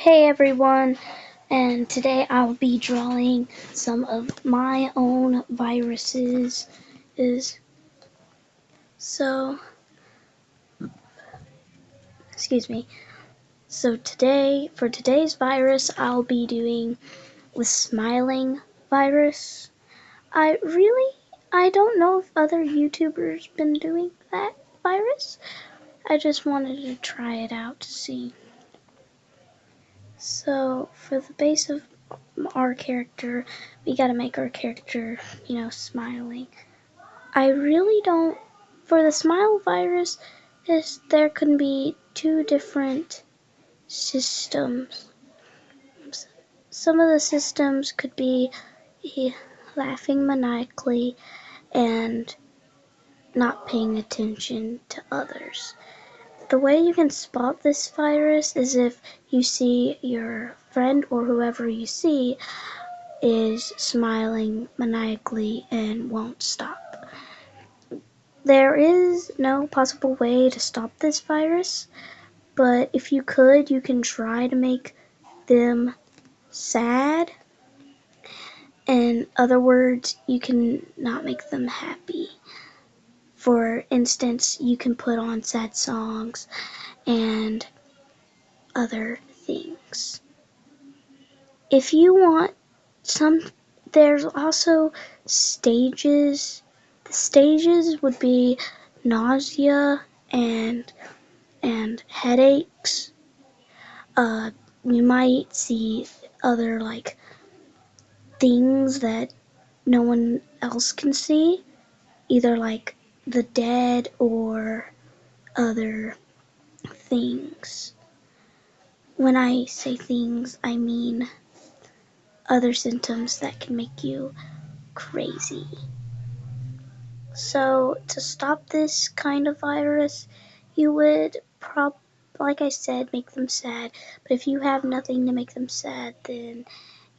Hey everyone, and today I'll be drawing some of my own viruses. So, excuse me. So for today's virus, I'll be doing the smiling virus. I don't know if other YouTubers been doing that virus. I just wanted to try it out to see. So, for the base of our character, we gotta make our character, smiling. I really don't, for the smile virus, there can be two different systems. Some of the systems could be laughing maniacally and not paying attention to others. The way you can spot this virus is if you see your friend or whoever you see is smiling maniacally and won't stop. There is no possible way to stop this virus, but if you could, you can try to make them sad. In other words, you can not make them happy. For instance, you can put on sad songs and other things. If you want there's also stages. The stages would be nausea and headaches. You might see other things that no one else can see, either like the dead or other things. When I say things, I mean other symptoms that can make you crazy. So to stop this kind of virus, you would like I said, make them sad. But if you have nothing to make them sad, then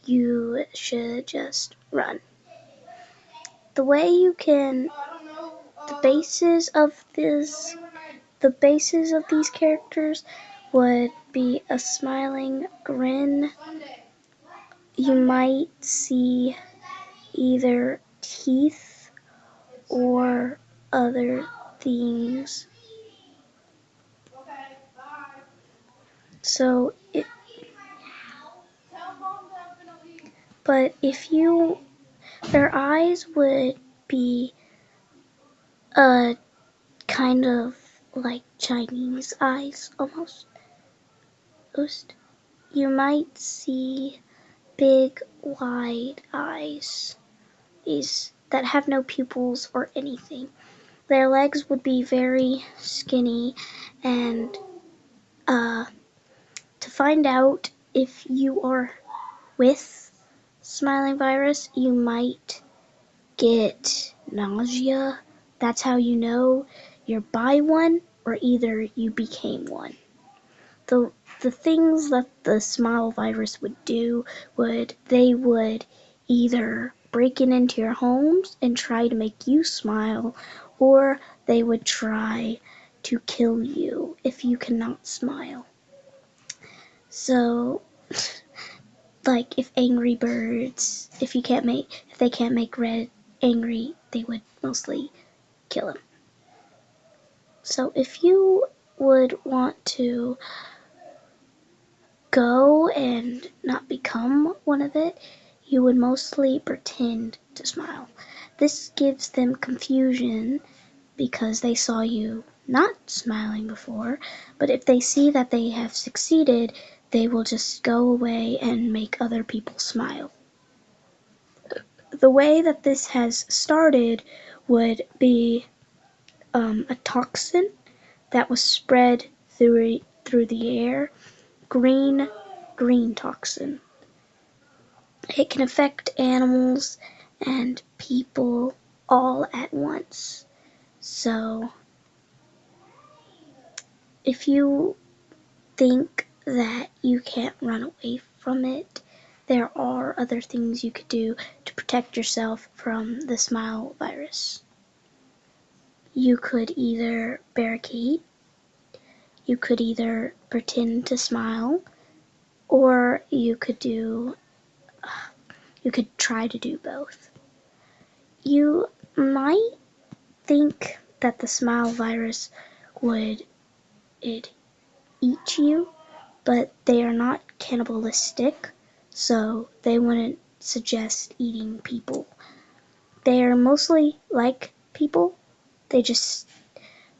you should just run. The way you can, the bases of these characters would be a smiling grin. You might see either teeth or other things. So but if their eyes would be kind of like Chinese eyes almost. You might see big wide eyes that have no pupils or anything. Their legs would be very skinny, and to find out if you are with smiling virus, you might get nausea. That's how you know you're by one or either you became one. The things that the smile virus would do they would either break into your homes and try to make you smile, or they would try to kill you if you cannot smile. So like if Angry Birds, if they can't make Red angry, they would mostly kill him. So if you would want to go and not become one of it, you would mostly pretend to smile. This gives them confusion because they saw you not smiling before, but if they see that they have succeeded, they will just go away and make other people smile. The way that this has started would be a toxin that was spread through the air. Green toxin. It can affect animals and people all at once. So if you think that you can't run away from it, there are other things you could do to protect yourself from the smile virus. You could either barricade, you could either pretend to smile, or you could try to do both. You might think that the smile virus would eat you, but they are not cannibalistic, so they wouldn't suggest eating people. They are mostly like people,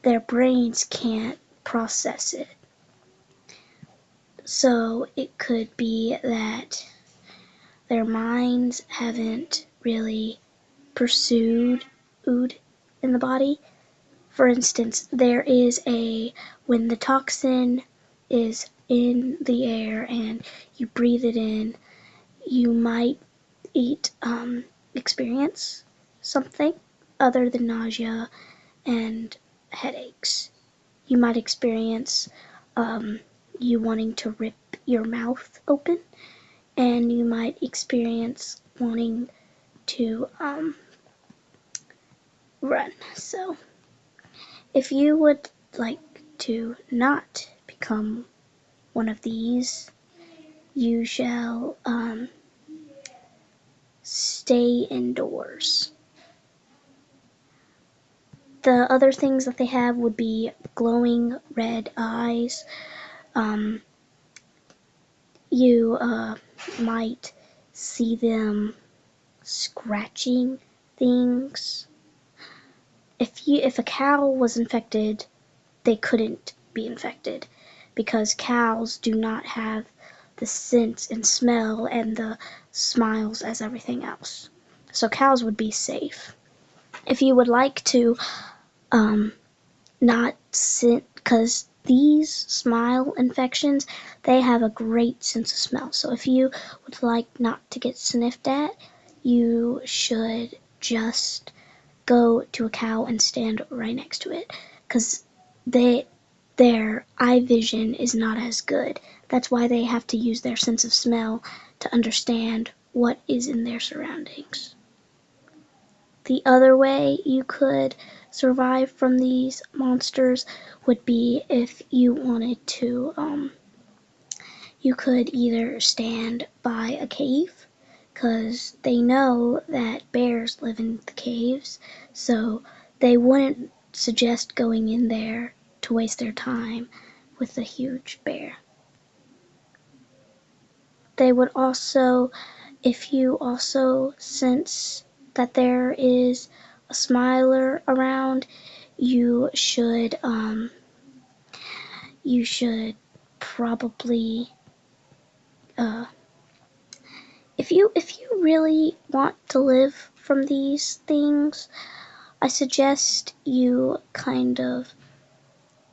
their brains can't process it. So it could be that their minds haven't really pursued food in the body. For instance, when the toxin is in the air and you breathe it in, you might experience something other than nausea and headaches. You might experience you wanting to rip your mouth open, and you might experience wanting to run. So, if you would like to not become one of these, you shall stay indoors. The other things that they have would be glowing red eyes. You might see them scratching things. If a cow was infected, they couldn't be infected because cows do not have the sense and smell and the smiles as everything else. So cows would be safe. If you would like to not sit, because these smile infections, they have a great sense of smell. So if you would like not to get sniffed at, you should just go to a cow and stand right next to it, because their eye vision is not as good. That's why they have to use their sense of smell to understand what is in their surroundings. The other way you could survive from these monsters would be if you wanted to, you could either stand by a cave, because they know that bears live in the caves, so they wouldn't suggest going in there to waste their time with a huge bear. They would also, if you also sense that there is a smiler around, you should probably if you really want to live from these things, I suggest you kind of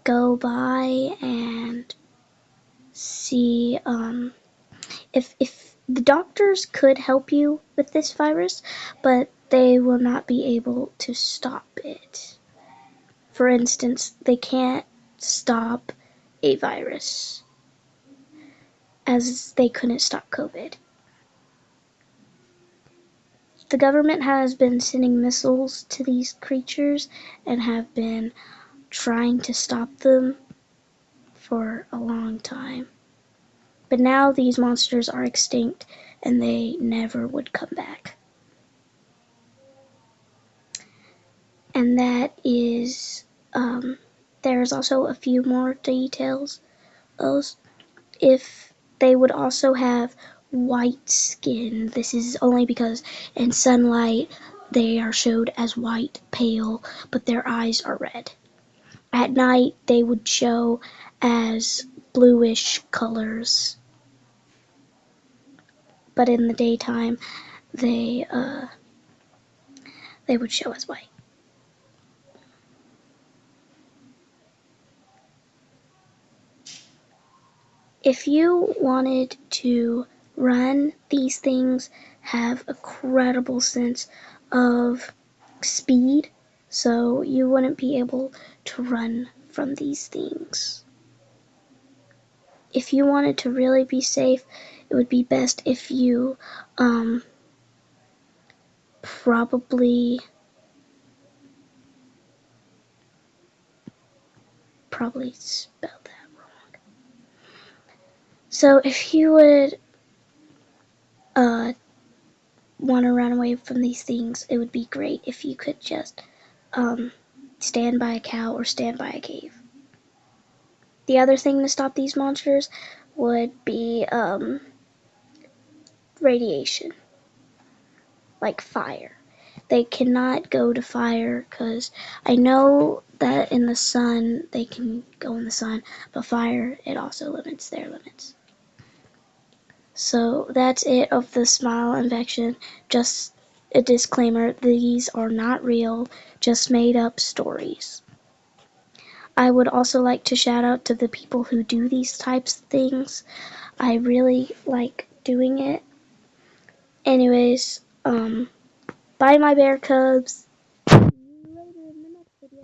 go by and see if the doctors could help you with this virus, but they will not be able to stop it. For instance, they can't stop a virus, as they couldn't stop COVID. The government has been sending missiles to these creatures and have been trying to stop them for a long time. But now these monsters are extinct and they never would come back. And that is, there's also a few more details. If they would also have white skin, this is only because in sunlight they are showed as white, pale, but their eyes are red. At night they would show as bluish colors, but in the daytime they would show as white. If you wanted to run, these things have a credible sense of speed, so you wouldn't be able to run from these things. If you wanted to really be safe, it would be best if you probably spelled that wrong. So if you would want to run away from these things, it would be great if you could just stand by a cow or stand by a cave. The other thing to stop these monsters would be radiation, like fire. They cannot go to fire because I know that in the sun they can go in the sun, but fire, it also limits their limits. So that's it of the smile infection. Just a disclaimer, these are not real, just made up stories. I would also like to shout out to the people who do these types of things. I really like doing it. Anyways, bye my bear cubs.